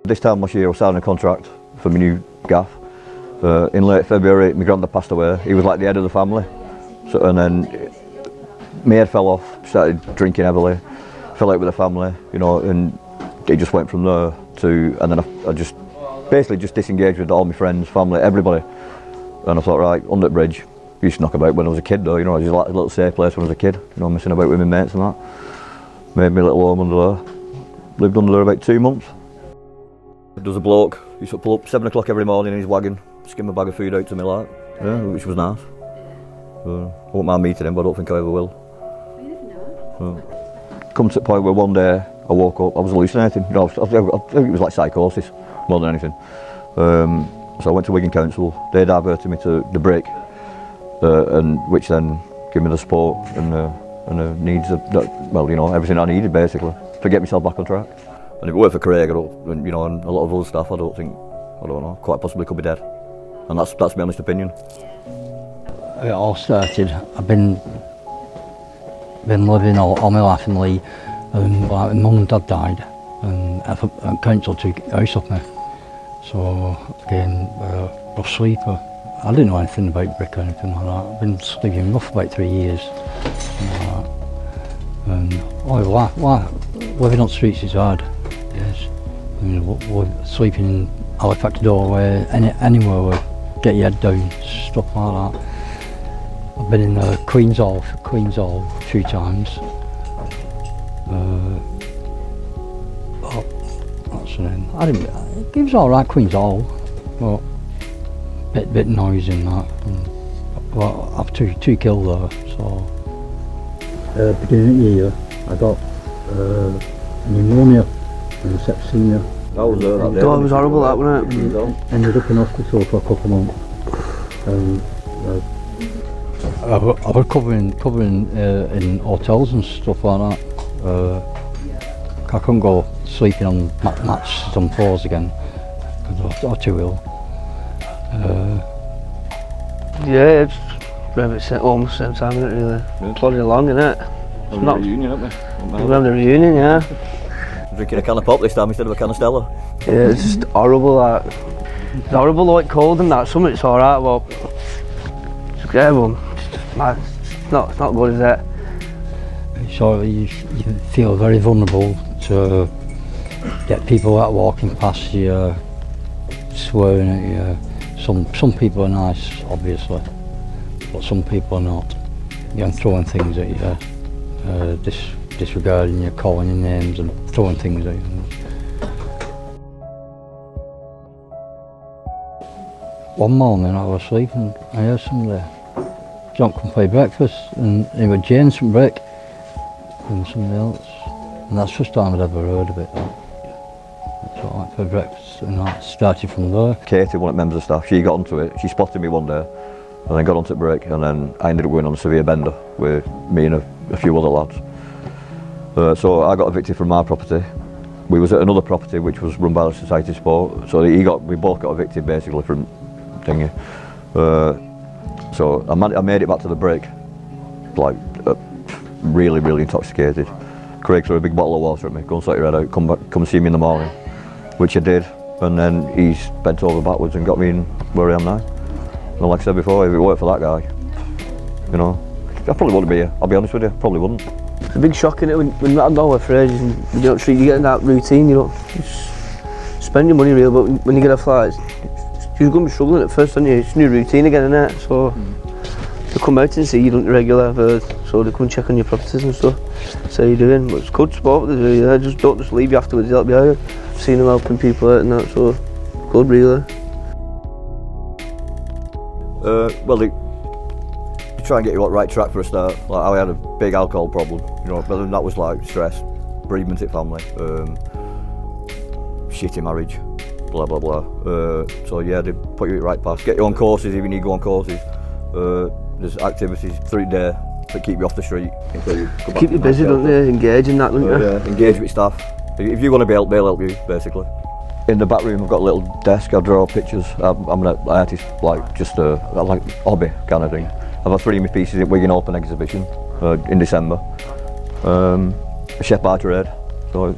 This time last year I was signing a contract for my new gaff. In late February my granddad passed away. He was like the head of the family. So, and then my head fell off, started drinking heavily, fell out with the family, you know, and it just went from there to, and then I just basically just disengaged with all my friends, family, everybody. And I thought, right, under the bridge. I used to knock about when I was a kid though, you know, it was like a little safe place when I was a kid, you know, messing about with my mates and that. Made me a little home under there. Lived under there about 2 months. There was a bloke, he used to pull up 7 o'clock every morning in his wagon, skim a bag of food out to me like, yeah, which was nice. I won't mind meeting him, but I don't think I ever will. You never know. Come to the point where one day I woke up, I was hallucinating. You know, I think it was like psychosis more than anything. So I went to Wigan Council. They diverted me to the Brick, and which then gave me the support and the needs of well, you know, everything I needed basically to get myself back on track. And if it weren't for Craig, and you know, and a lot of other stuff, I don't know, quite possibly could be dead. And that's my honest opinion. It all started, I've been living all my life in Leigh, and like, my mum and dad died, and council took the house off me. So again, rough sleeper. I didn't know anything about Brick or anything like that. I've been sleeping rough for about 3 years. And living on the streets is hard. Yes. I mean, sleeping in Halifax doorway, anywhere where get your head down, stuff like that. I've been in Queen's Hall 2 times. That's the name. It was alright, Queen's Hall, but bit noisy and that. Well, I've two killed there, so. Beginning of the year, I got pneumonia and septicemia. I was there that day. God, it was horrible that, wasn't it? Ended up in hospital for a couple of months. I was covering in hotels and stuff like that. I couldn't go sleeping on mattresses on floors again because I was too ill. Yeah, it's almost the same time, isn't it, really? Yeah. Plodding along, innit? It's not a reunion, haven't we? We're having a reunion, yeah. Drinking a can of pop this time instead of a can of Stella. Yeah, it's just horrible, that. It's horrible, like cold and that. Some of it's alright, but yeah, well, it's not good, is it? So you feel very vulnerable to get people out walking past you, swearing at you. Some people are nice, obviously, but some people are not. You're throwing things at you, disregarding you, calling your names and throwing things at you. One morning I was sleeping, I heard somebody, John come play breakfast, and it was James from Brick and somebody else, and that's the first time I'd ever heard of it. So I went for breakfast and I started from there. Katie, one of the members of staff, she got onto it. She spotted me one day and then got onto the Brick, and then I ended up going on a severe bender with me and a few other lads. So I got evicted from my property. We was at another property which was run by the Society of Sport, so we both got evicted basically from thingy. So I made it back to the Brick, like really, really intoxicated. Craig threw a big bottle of water at me, go and sort your head out, come see me in the morning, which I did, and then he's bent over backwards and got me in where I am now. And like I said before, if it weren't for that guy, you know, I probably wouldn't be here, I'll be honest with you, probably wouldn't. It's a big shock, innit, when you're not over phrases and you don't treat, you get in that routine, you don't spend your money really, but when you get a flat, you're going to be struggling at first, aren't you? It's a new routine again, innit? So they come out and see you don't regular, so they come and check on your properties and stuff, see how you're doing. But it's good sport they do, yeah. Don't just leave you afterwards, they'll help you out. I've seen them helping people out and that, so good really. Well, they try and get you on the right track for a start. Like, I had a big alcohol problem, you know, but then that was like stress, bereavement in family, shitty marriage, blah blah blah. So yeah, they put you in the right path, get you on courses if you need to go on courses. There's activities through the day that keep you off the street. Keep you busy, don't they? Engage in that, don't you? Yeah, engage with staff. If you want to be helped, they'll help you, basically. In the back room I've got a little desk, I draw pictures. I'm an artist, like just a hobby kind of thing. I've had 3 of my pieces at Wigan Open exhibition in December. A chef by trade. So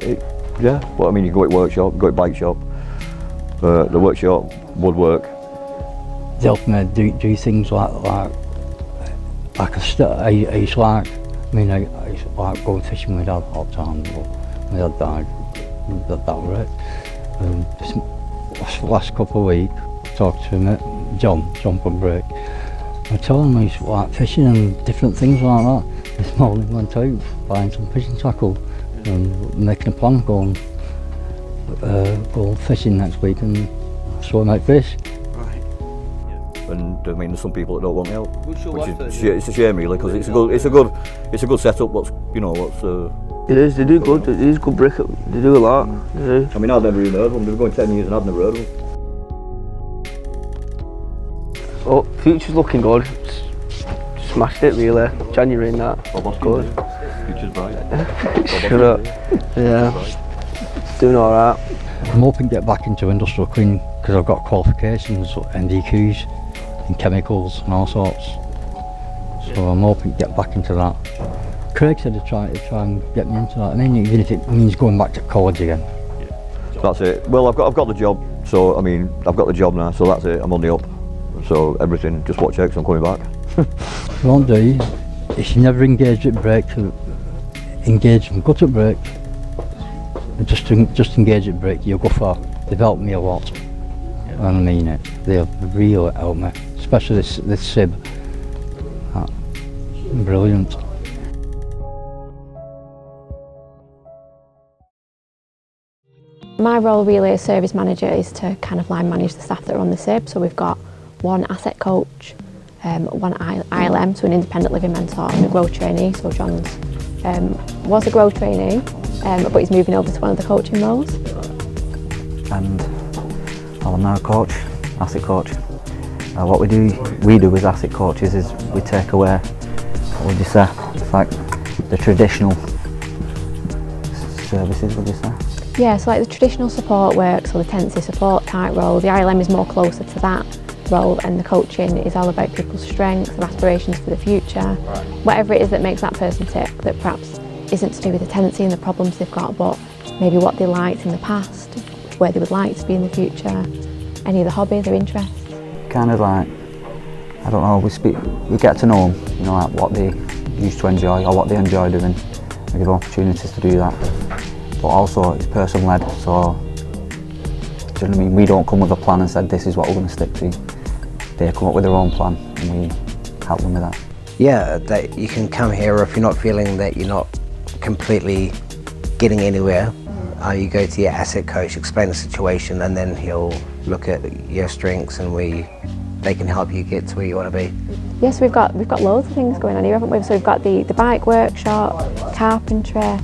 yeah, well, I mean, you go to workshop, go to bike shop, the workshop, woodwork. They help me do things like I used to like, I used to like going fishing with Dad all the time, but my dad died, that was it. This last couple of weeks, I talked to him, John from Break. I told him I used to like fishing and different things like that. This morning went out buying some fishing tackle and making a plan going fishing next week and so I might fish. And I mean, there's some people that don't want help, it's a shame really, because it's a good setup. It is. They do good. It is good brick. They do a lot. They do. I mean, I've never even heard of them. They've been going 10 years and I've never heard of them. Oh, future's looking good. Smashed it really. January and that. Good. Future's bright. Shut up. Yeah. Doing all right. I'm hoping to get back into industrial cleaning because I've got qualifications, NDQs in chemicals and all sorts. So I'm hoping to get back into that. Craig said to try and get me into that. I mean, even if it means going back to college again. That's it. Well, I've got the job, so I mean, I've got the job now, so that's it. I'm on the up. So everything, just watch out, 'cause I'm coming back. What you won't do, if you never engaged at break, engage and gut at break. And just engage at break, you'll go far. They've helped me a lot. And I mean it. They've really helped me, especially this SIB. Brilliant. My role really as service manager is to kind of line manage the staff that are on the SIB. So we've got one asset coach, one ILM, so an independent living mentor, and a growth trainee. So John's was a growth trainee, but he's moving over to one of the coaching roles. And I'm now a coach, asset coach. What we do as asset coaches is we take away, what would you say, it's like the traditional services, would you say? Yeah, so like the traditional support work, so the tenancy support type role, the ILM is more closer to that role, and the coaching is all about people's strengths, their aspirations for the future, whatever it is that makes that person tick, that perhaps isn't to do with the tenancy and the problems they've got, but maybe what they liked in the past, where they would like to be in the future, any of the hobbies or interests. Kind of like, I don't know, we get to know them, you know, like what they used to enjoy or what they enjoy doing. We give opportunities to do that. But also it's person led, so do you know what I mean? We don't come with a plan and said this is what we're going to stick to. They come up with their own plan and we help them with that. Yeah, that you can come here if you're not feeling that you're not completely getting anywhere. You go to your asset coach, explain the situation, and then he'll look at your strengths and they can help you get to where you want to be. Yes, we've got loads of things going on here, haven't we? So we've got the bike workshop, carpentry,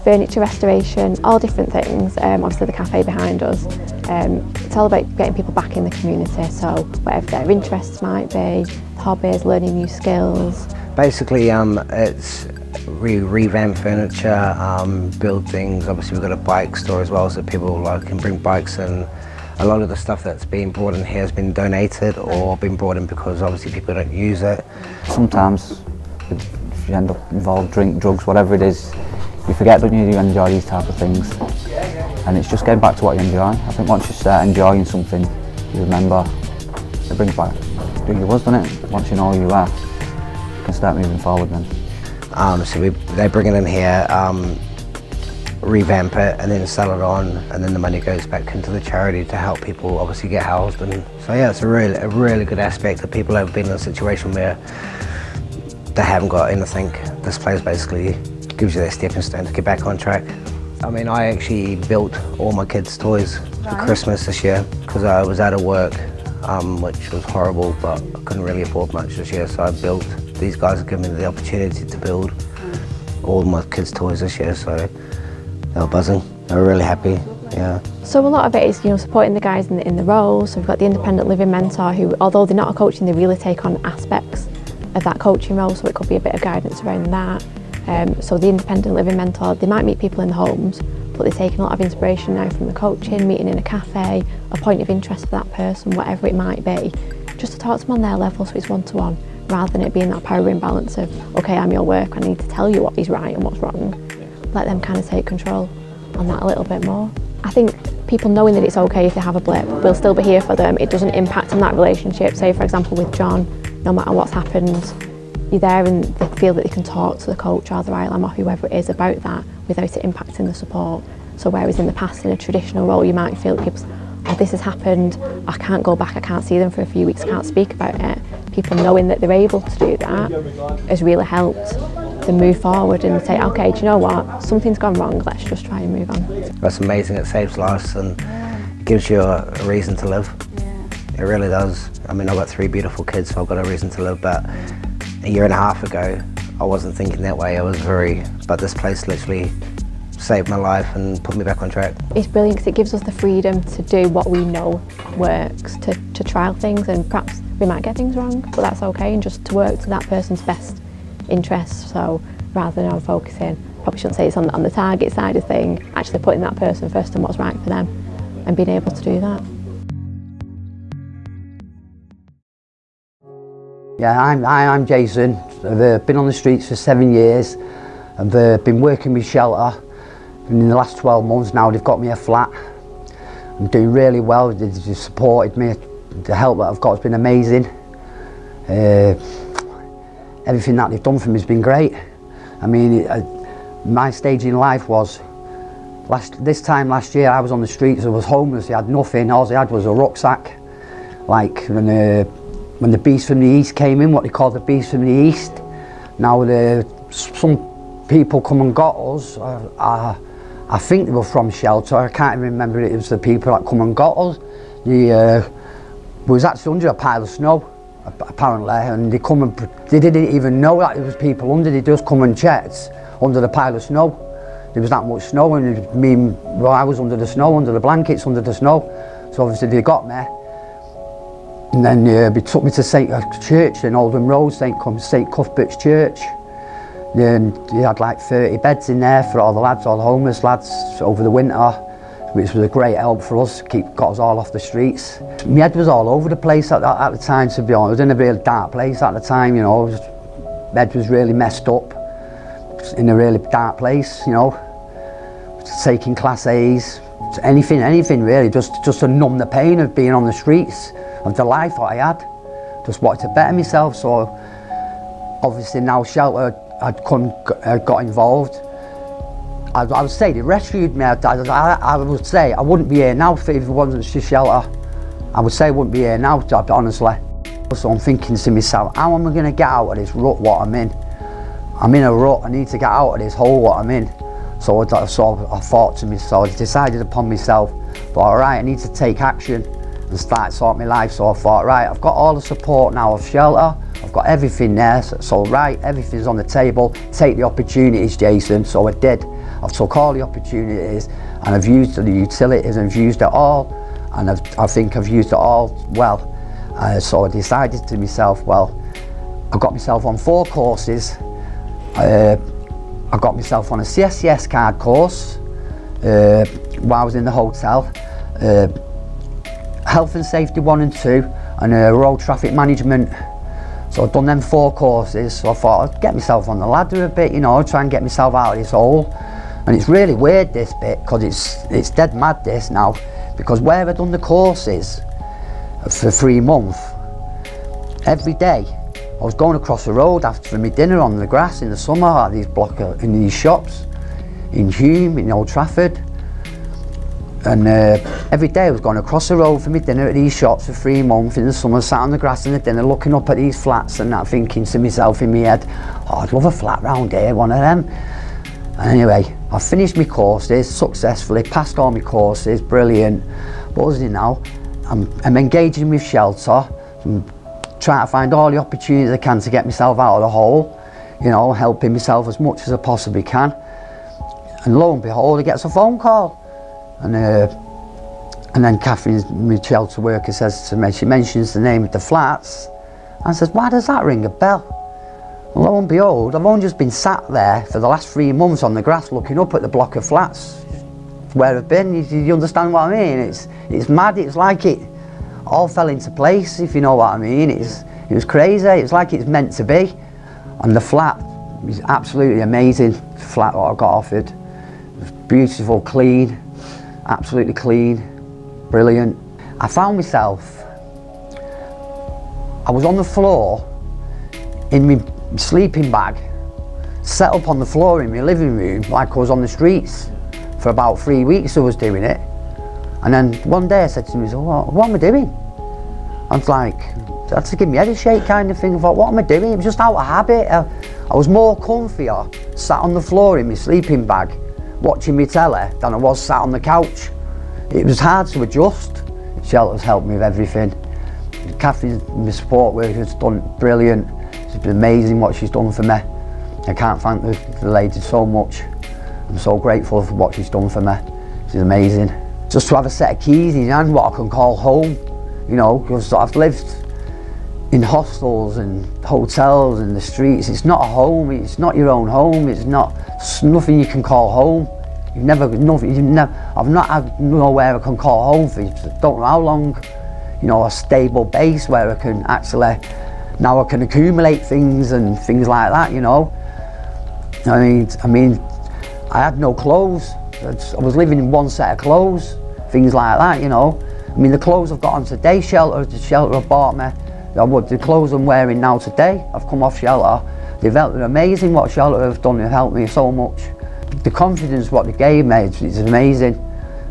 furniture restoration, all different things. Obviously the cafe behind us. It's all about getting people back in the community, so whatever their interests might be, hobbies, learning new skills. Basically, it's revamp furniture, build things. Obviously we've got a bike store as well, so people can bring bikes, and a lot of the stuff that's been brought in here has been donated or been brought in because obviously people don't use it. Sometimes if you end up involved, drink, drugs, whatever it is, you forget, don't you enjoy these type of things. And it's just getting back to what you enjoy. I think once you start enjoying something, you remember, it brings back who you was, doesn't it? Once you know who you are, you can start moving forward then. So they bring it in here, revamp it, and then sell it on, and then the money goes back into the charity to help people obviously get housed. And so yeah, it's a really good aspect that people have been in a situation where they haven't got anything. This place basically gives you that stepping stone to get back on track. I mean, I actually built all my kids' toys for Christmas this year because I was out of work, which was horrible, but I couldn't really afford much this year, so I built. These guys have given me the opportunity to build all my kids' toys this year, so they were buzzing. They were really happy, yeah. So a lot of it is, supporting the guys in the roles. So we've got the independent living mentor who, although they're not a coaching, they really take on aspects of that coaching role, so it could be a bit of guidance around that. So the independent living mentor, they might meet people in the homes, but they're taking a lot of inspiration now from the coaching, meeting in a cafe, a point of interest for that person, whatever it might be, just to talk to them on their level, so it's one-to-one, rather than it being that power imbalance of, okay, I'm your work, I need to tell you what is right and what's wrong. Let them kind of take control on that a little bit more. I think people knowing that it's okay if they have a blip, we'll still be here for them. It doesn't impact on that relationship. Say for example with John, no matter what's happened, you're there and they feel that they can talk to the coach or the ILM or whoever it is about that without it impacting the support. So whereas in the past in a traditional role you might feel that people say, oh, this has happened, I can't go back, I can't see them for a few weeks, I can't speak about it. People knowing that they're able to do that has really helped them move forward and say, okay, do you know what, something's gone wrong, let's just try and move on. That's amazing, it saves lives and gives you a reason to live. It really does. I mean, I've got 3 beautiful kids, so I've got a reason to live, but a year and a half ago, I wasn't thinking that way. But this place literally saved my life and put me back on track. It's brilliant because it gives us the freedom to do what we know works, to trial things, and perhaps we might get things wrong, but that's okay, and just to work to that person's best interest. So rather than on focusing, probably shouldn't say it's on the target side of thing, actually putting that person first and what's right for them and being able to do that. Yeah, I'm Jason. I've been on the streets for 7 years. I've been working with Shelter, and in the last 12 months now they've got me a flat. I'm doing really well, they've supported me, the help that I've got has been amazing. Everything that they've done for me has been great. I mean, my stage in life was, this time last year I was on the streets, I was homeless, I had nothing, all I had was a rucksack. Like when the beast from the east came in, what they call the beast from the east, now some people come and got us. I think they were from Shelter, I can't even remember it was the people that come and got us. We was actually under a pile of snow, apparently, and they didn't even know that there was people under, they just come and checked under the pile of snow. There was that much snow, and I was under the snow, under the blankets, under the snow, so obviously they got me. And then they took me to Church in Oldham Road, St Cuthbert's Church. Then they had like 30 beds in there for all the lads, all the homeless lads over the winter, which was a great help for us, got us all off the streets. My head was all over the place at the time, to be honest. I was in a real dark place at the time, you know. My head was really messed up, in a really dark place, you know. Taking Class A's, anything really, just to numb the pain of being on the streets, of the life that I had. Just wanted to better myself, so obviously now Shelter had got involved. I would say they rescued me. I would say I wouldn't be here now if it wasn't for Shelter. I would say I wouldn't be here now, honestly. So I'm thinking to myself, how am I going to get out of this rut what I'm in? I'm in a rut, I need to get out of this hole what I'm in. So I thought to myself, I decided upon myself, but alright, I need to take action and start sorting my life. So I thought, right, I've got all the support now of Shelter, I've got everything there, so right, everything's on the table, take the opportunities, Jason. So I did. I've took all the opportunities and I've used the utilities and I've used it all, and I think I've used it all well. So I decided to myself, well, I got myself on 4 courses. I got myself on a CSCS card course while I was in the hotel, Health and Safety 1 and 2, and Road Traffic Management. So I've done them 4 courses, so I thought I'd get myself on the ladder a bit, you know, try and get myself out of this hole. And it's really weird, this bit, because it's dead mad this now, because where I've done the courses for 3 months, every day I was going across the road after my dinner on the grass in the summer at in these shops in Hume, in Old Trafford, and every day I was going across the road for my dinner at these shops for 3 months in the summer, sat on the grass in the dinner looking up at these flats and that, thinking to myself in my head, oh, I'd love a flat round here, one of them. And anyway, I finished my courses successfully, passed all my courses, brilliant. What was it now? I'm engaging with Shelter, I'm trying to find all the opportunities I can to get myself out of the hole, you know, helping myself as much as I possibly can. And lo and behold, he gets a phone call. And then Catherine, my Shelter worker, says to me, she mentions the name of the flats, and says, why does that ring a bell? And lo and behold, I've only just been sat there for the last 3 months on the grass looking up at the block of flats where I've been. You understand what I mean? It's mad, it's like it all fell into place, if you know what I mean. It was crazy, it was like it's meant to be. And the flat was absolutely amazing, the flat that I got offered. It was beautiful, clean, absolutely clean, brilliant. I found myself, I was on the floor in my sleeping bag, set up on the floor in my living room like I was on the streets. For about 3 weeks I was doing it. And then one day I said to myself, what am I doing? I was like, I had to give me head a shake kind of thing. I thought, what am I doing? It was just out of habit. I was more comfier sat on the floor in my sleeping bag watching me telly than I was sat on the couch. It was hard to adjust. Shelter's helped me with everything. Catherine, my support worker, has done brilliant. It's been amazing what she's done for me. I can't thank the lady so much. I'm so grateful for what she's done for me. She's amazing. Just to have a set of keys in hand, what I can call home, you know, because I've lived in hostels and hotels and the streets. It's not a home, it's not your own home, it's nothing you can call home. I've not had nowhere I can call home for don't know how long, you know, a stable base where I can actually, now I can accumulate things and things like that, you know. I mean, I had no clothes. I was living in one set of clothes, things like that, you know. I mean, the clothes I've got on today, the shelter have bought me, the clothes I'm wearing now today, I've come off shelter. They're amazing what shelter have done, they've helped me so much. The confidence what they gave me is amazing.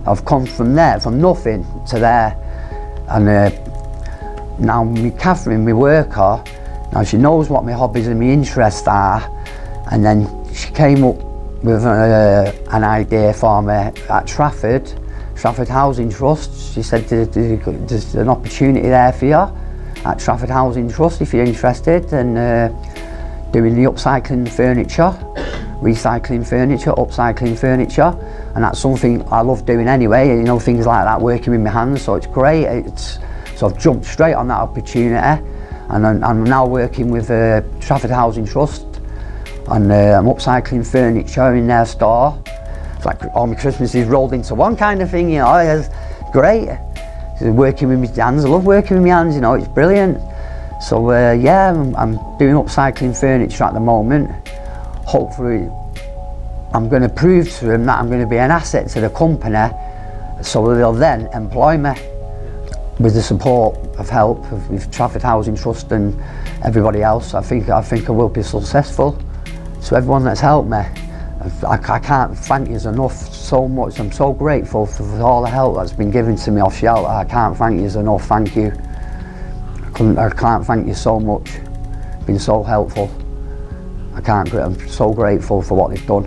I've come from there, from nothing to there. And now Catherine, my worker, now she knows what my hobbies and my interests are. And then she came up with an idea for me at Trafford Housing Trust. She said there's an opportunity there for you at Trafford Housing Trust if you're interested, and doing the upcycling furniture, recycling furniture, upcycling furniture, and that's something I love doing anyway, you know, things like that, working with my hands, so it's great. So I've jumped straight on that opportunity, and I'm now working with Trafford Housing Trust, and I'm upcycling furniture in their store. It's like all my Christmases rolled into one kind of thing, you know. It's great. So working with my hands, I love working with my hands, you know, it's brilliant. So yeah, I'm doing upcycling furniture at the moment. Hopefully I'm going to prove to them that I'm going to be an asset to the company, so they'll then employ me. With the support of help with Trafford Housing Trust and everybody else, I think I will be successful. So everyone that's helped me, I can't thank you enough so much. I'm so grateful for all the help that's been given to me off shelter. I can't thank you enough, thank you. I can't thank you so much. Been so helpful. I'm so grateful for what they've done.